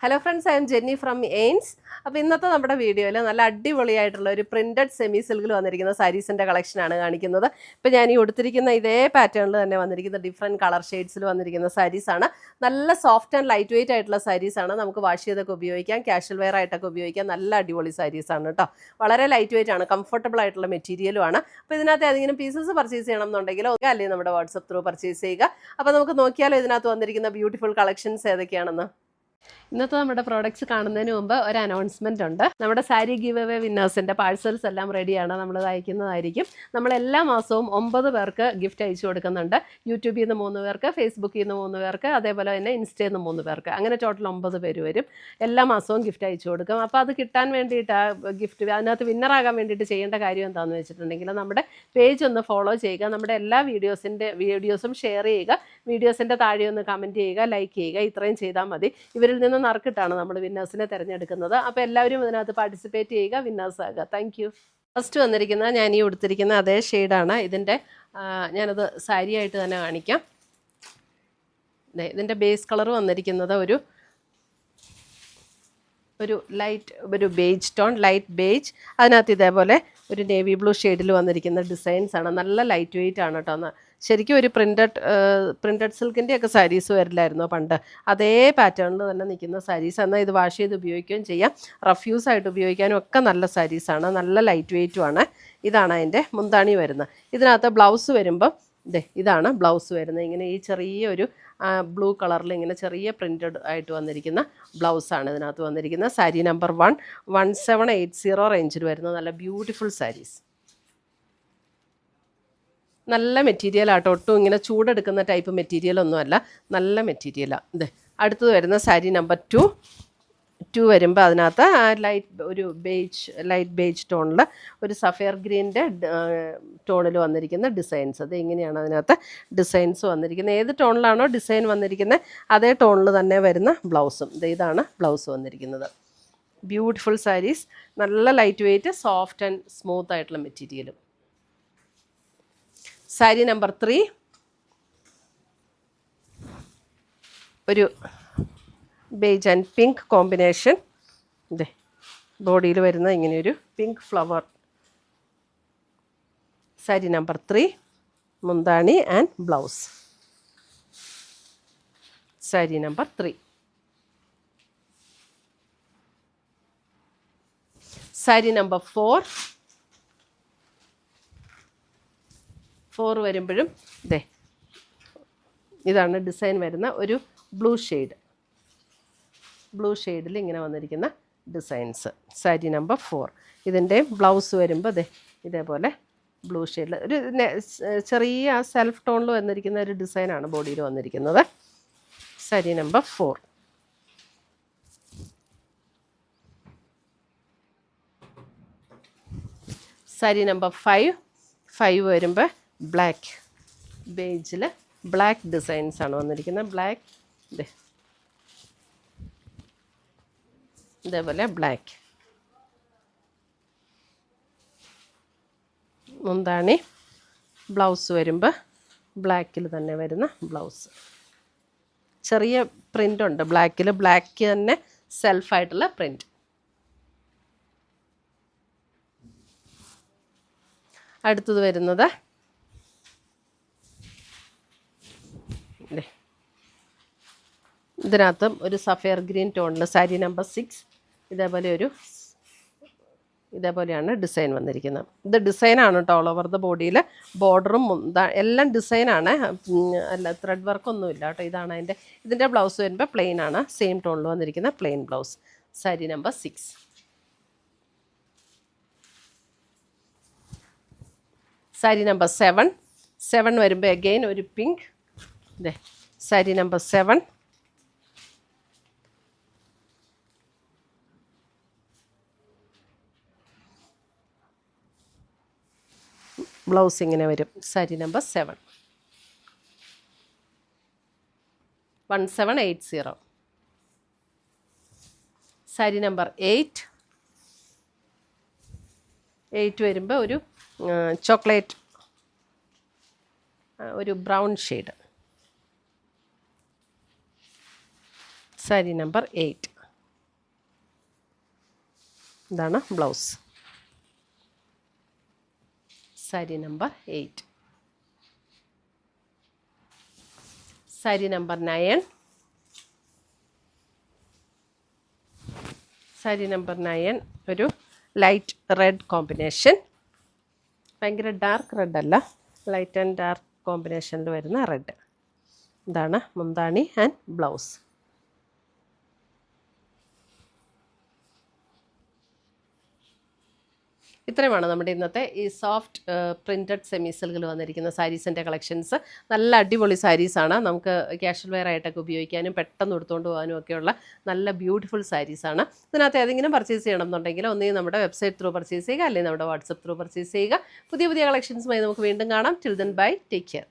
Hello friends, I am Jenny from AIIMS. അപ്പോൾ ഇന്നത്തെ നമ്മുടെ വീഡിയോയിൽ നല്ല അടിപൊളിയായിട്ടുള്ള ഒരു പ്രിൻറ്റഡ് സെമി സിൽക്കിൽ വന്നിരിക്കുന്ന സാരീസിൻ്റെ കളക്ഷനാണ് കാണിക്കുന്നത്. ഇപ്പോൾ ഞാൻ ഈ ഉടുത്തിരിക്കുന്ന ഇതേ പാറ്റേണിൽ തന്നെ വന്നിരിക്കുന്ന ഡിഫറെൻറ്റ് കളർ ഷെയ്ഡ്സിൽ വന്നിരിക്കുന്ന സാരീസാണ്. നല്ല സോഫ്റ്റ് ആൻഡ് ലൈറ്റ് വെയിറ്റ് ആയിട്ടുള്ള സാരീസാണ്. നമുക്ക് വാഷ് ചെയ്തൊക്കെ ഉപയോഗിക്കാം, ക്യാഷ്വൽ വെയർ ആയിട്ടൊക്കെ ഉപയോഗിക്കാം. നല്ല അടിപൊളി സാരീസാണ് കേട്ടോ. വളരെ ലൈറ്റ് വെയിറ്റ് ആണ്, കംഫർട്ടബിൾ ആയിട്ടുള്ള മെറ്റീരിയലുമാണ്. അപ്പോൾ ഇതിനകത്ത് ഏതെങ്കിലും പീസസ് പർച്ചേസ് ചെയ്യണം എന്നുണ്ടെങ്കിൽ അല്ലെങ്കിൽ നമ്മുടെ വാട്സപ്പ് ത്രൂ പർച്ചേസ് ചെയ്യുക. അപ്പോൾ നമുക്ക് നോക്കിയാലോ ഇതിനകത്ത് വന്നിരിക്കുന്ന ബ്യൂട്ടിഫുൾ കളക്ഷൻസ് ഏതൊക്കെയാണെന്ന്. ഇന്നത്തെ നമ്മുടെ പ്രോഡക്റ്റ്സ് കാണുന്നതിന് മുമ്പ് ഒരു അനൗൺസ്മെൻ്റ് ഉണ്ട്. നമ്മുടെ സാരി ഗിവ് അവേ വിന്നേഴ്സിൻ്റെ പാഴ്സൽസ് എല്ലാം റെഡിയാണ്, നമ്മൾ അയക്കുന്നതായിരിക്കും. നമ്മൾ എല്ലാ മാസവും 9 പേർക്ക് ഗിഫ്റ്റ് അയച്ചു കൊടുക്കുന്നുണ്ട്. യൂട്യൂബിൽ നിന്ന് 3 പേർക്ക്, ഫേസ്ബുക്കിൽ നിന്ന് 3 പേർക്ക്, അതേപോലെ തന്നെ ഇൻസ്റ്റയിൽ നിന്ന് 3 പേർക്ക്, അങ്ങനെ ടോട്ടൽ 9 പേര് വരും. എല്ലാ മാസവും ഗിഫ്റ്റ് അയച്ചു കൊടുക്കും. അപ്പോൾ അത് കിട്ടാൻ വേണ്ടിയിട്ട് ഗിഫ്റ്റ് അതിനകത്ത് വിന്നറാകാൻ വേണ്ടിയിട്ട് ചെയ്യേണ്ട കാര്യം എന്താണെന്ന് വെച്ചിട്ടുണ്ടെങ്കിൽ നമ്മുടെ പേജ് ഒന്ന് ഫോളോ ചെയ്യുക, നമ്മുടെ എല്ലാ വീഡിയോസും ഷെയർ ചെയ്യുക, വീഡിയോസിൻ്റെ താഴെ ഒന്ന് കമൻറ്റ് ചെയ്യുക, ലൈക്ക് ചെയ്യുക. ഇത്രയും ചെയ്താൽ മതി. ഇവരിൽ നിന്ന് നറുക്കിട്ടാണ് നമ്മൾ വിന്നേഴ്സിനെ തിരഞ്ഞെടുക്കുന്നത്. അപ്പോൾ എല്ലാവരും ഇതിനകത്ത് പാർട്ടിസിപ്പേറ്റ് ചെയ്യുക, വിന്നേഴ്സ് ആകുക. Thank you. ഫസ്റ്റ് വന്നിരിക്കുന്നത് ഞാൻ ഈ ഉടുത്തിരിക്കുന്ന അതേ ഷെയ്ഡാണ്. ഇതിൻ്റെ ഞാനത് സാരിയായിട്ട് തന്നെ കാണിക്കാം. ഇതിൻ്റെ ബേസ് കളർ വന്നിരിക്കുന്നത് ഒരു ബേജ് ടോൺ, ലൈറ്റ് ബേജ്. അതിനകത്ത് ഇതേപോലെ ഒരു നേവി ബ്ലൂ ഷെയ്ഡിൽ വന്നിരിക്കുന്ന ഡിസൈൻസാണ്. നല്ല ലൈറ്റ് വെയിറ്റ് ആണ് കേട്ടോ. ശരിക്കും ഒരു പ്രിൻറ്റഡ് സിൽക്കിൻ്റെയൊക്കെ സാരീസ് വരില്ലായിരുന്നോ പണ്ട്, അതേ പാറ്റേണിൽ തന്നെ നിൽക്കുന്ന സാരീസ്. എന്നാൽ ഇത് വാഷ് ചെയ്ത് ഉപയോഗിക്കുകയും ചെയ്യാം, റഫ്യൂസ് ആയിട്ട് ഉപയോഗിക്കാനും ഒക്കെ നല്ല സാരീസാണ്. നല്ല ലൈറ്റ് വെയിറ്റുമാണ്. ഇതാണ് അതിൻ്റെ മുന്താണി വരുന്നത്. ഇതിനകത്ത് ബ്ലൗസ് വരുമ്പം ഇതാണ് ബ്ലൗസ് വരുന്നത്. ഇങ്ങനെ ഈ ചെറിയൊരു ബ്ലൂ കളറിൽ ഇങ്ങനെ ചെറിയ പ്രിൻറ്റഡ് ആയിട്ട് വന്നിരിക്കുന്ന ബ്ലൗസാണ് ഇതിനകത്ത് വന്നിരിക്കുന്നത്. സാരി നമ്പർ 1780 റേഞ്ചിൽ വരുന്ന നല്ല ബ്യൂട്ടിഫുൾ സാരീസ്. നല്ല മെറ്റീരിയലാട്ടോ, ഒട്ടും ഇങ്ങനെ ചൂടെടുക്കുന്ന ടൈപ്പ് മെറ്റീരിയലൊന്നുമല്ല, നല്ല മെറ്റീരിയലാണ്. അടുത്തത് വരുന്ന സാരി നമ്പർ 2 വരുമ്പോൾ അതിനകത്ത് ലൈറ്റ് ബേജ് ടോണിൽ ഒരു സഫയർ ഗ്രീൻ്റെ ടോണിൽ വന്നിരിക്കുന്ന ഡിസൈൻസ്. അത് ഇങ്ങനെയാണ് അതിനകത്ത് ഡിസൈൻസ് വന്നിരിക്കുന്നത്. ഏത് ടോണിലാണോ ഡിസൈൻ വന്നിരിക്കുന്നത് അതേ ടോണിൽ തന്നെ വരുന്ന ബ്ലൗസും. ഇതാണ് ബ്ലൗസ് വന്നിരിക്കുന്നത്. ബ്യൂട്ടിഫുൾ സാരീസ്, നല്ല light weight, soft and smooth ആയിട്ടുള്ള മെറ്റീരിയലും. സാരി നമ്പർ 3 ഒരു ബേജ് ആൻഡ് പിങ്ക് കോമ്പിനേഷൻ. ബോഡിയിൽ വരുന്ന ഇങ്ങനെയൊരു പിങ്ക് ഫ്ലവർ. സാരി നമ്പർ 3 മുന്താണി and blouse. Sari number 3. Sari number 4 വരുമ്പോഴും ഇതാണ് ഡിസൈൻ വരുന്ന ഒരു ബ്ലൂ ഷെയ്ഡിൽ ഇങ്ങനെ വന്നിരിക്കുന്ന ഡിസൈൻസ്. സാരി നമ്പർ 4. ഇതിൻ്റെ ബ്ലൗസ് വരുമ്പോൾ ഇതേപോലെ ബ്ലൂ ഷെയ്ഡിൽ ഒരു ചെറിയ സെൽഫ് ടോണിൽ വന്നിരിക്കുന്ന ഒരു ഡിസൈനാണ് ബോഡിയിൽ വന്നിരിക്കുന്നത്. സാരി നമ്പർ 4. സാരി നമ്പർ 5 വരുമ്പോൾ ബ്ലാക്ക് ബേജിൽ ബ്ലാക്ക് ഡിസൈൻസ് ആണ് വന്നിരിക്കുന്നത്. ബ്ലാക്ക് ഇതേപോലെ ബ്ലാക്ക്. മുന്താണി ബ്ലൗസ് വരുമ്പോൾ ബ്ലാക്കിൽ തന്നെ വരുന്ന ബ്ലൗസ്. ചെറിയ പ്രിൻ്റ് ഉണ്ട് ബ്ലാക്കിൽ, ബ്ലാക്ക് തന്നെ സെൽഫായിട്ടുള്ള പ്രിൻ്റ്. അടുത്തത് വരുന്നത് ഇതിനകത്തും ഒരു സഫയർ ഗ്രീൻ ടോണിൽ സാരി നമ്പർ 6 ഇതേപോലെയാണ് ഡിസൈൻ വന്നിരിക്കുന്നത്. ഇത് ഡിസൈനാണ് കേട്ടോ. ഓൾ ഓവർ ദ ബോഡിയിൽ ബോർഡറും എല്ലാം ഡിസൈനാണ്, അല്ല ത്രെഡ് വർക്കൊന്നുമില്ല കേട്ടോ. ഇതിൻ്റെ ബ്ലൗസ് വരുമ്പോൾ പ്ലെയിൻ ആണ്, സെയിം ടോണിൽ വന്നിരിക്കുന്ന plain blouse. Sari number 6. Sari number 7 വരുമ്പോൾ അഗെയിൻ ഒരു പിങ്ക്. സാരി നമ്പർ 7. ബ്ലൗസ് ഇങ്ങനെ വരും. സാരി നമ്പർ 7. 1780. സാരി നമ്പർ 8 വരുമ്പോൾ ഒരു ചോക്ലേറ്റ്, ഒരു ബ്രൗൺ ഷെയ്ഡ്. സാരി നമ്പർ 8. ഇതാണ് blouse. Sari number 8. Sari number 9. Sari number 9 ഒരു ലൈറ്റ് റെഡ് കോമ്പിനേഷൻ. ഭയങ്കര ഡാർക്ക് റെഡ് അല്ല, ലൈറ്റ് ആൻഡ് ഡാർക്ക് കോമ്പിനേഷനിൽ വരുന്ന റെഡ്. ഇതാണ് മുന്താണി ആൻഡ് ബ്ലൗസ്. ഇത്രയുമാണ് നമ്മുടെ ഇന്നത്തെ ഈ സോഫ്റ്റ് പ്രിൻറ്റഡ് സെമി സിൽക്കിൽ വന്നിരിക്കുന്ന സാരീസിൻ്റെ കളക്ഷൻസ്. നല്ല അടിപൊളി സാരീസാണ്. നമുക്ക് ക്യാഷ്വൽ വെയർ ആയിട്ടൊക്കെ ഉപയോഗിക്കാനും പെട്ടെന്ന് എടുത്തുകൊണ്ട് പോകാനും ഒക്കെയുള്ള നല്ല ബ്യൂട്ടിഫുൾ സാരീസാണ്. ഇതിനകത്ത് ഏതെങ്കിലും പർച്ചേസ് ചെയ്യണം എന്നുണ്ടെങ്കിൽ ഒന്നുകിൽ നമ്മുടെ വെബ്സൈറ്റ് ത്രൂ പർച്ചേസ് ചെയ്യുക, അല്ലെങ്കിൽ നമ്മുടെ വാട്സപ്പ് ത്രൂ പർച്ചേസ് ചെയ്യുക. പുതിയ പുതിയ കളക്ഷൻസുമായി നമുക്ക് വീണ്ടും കാണാം. Till then bye, take care.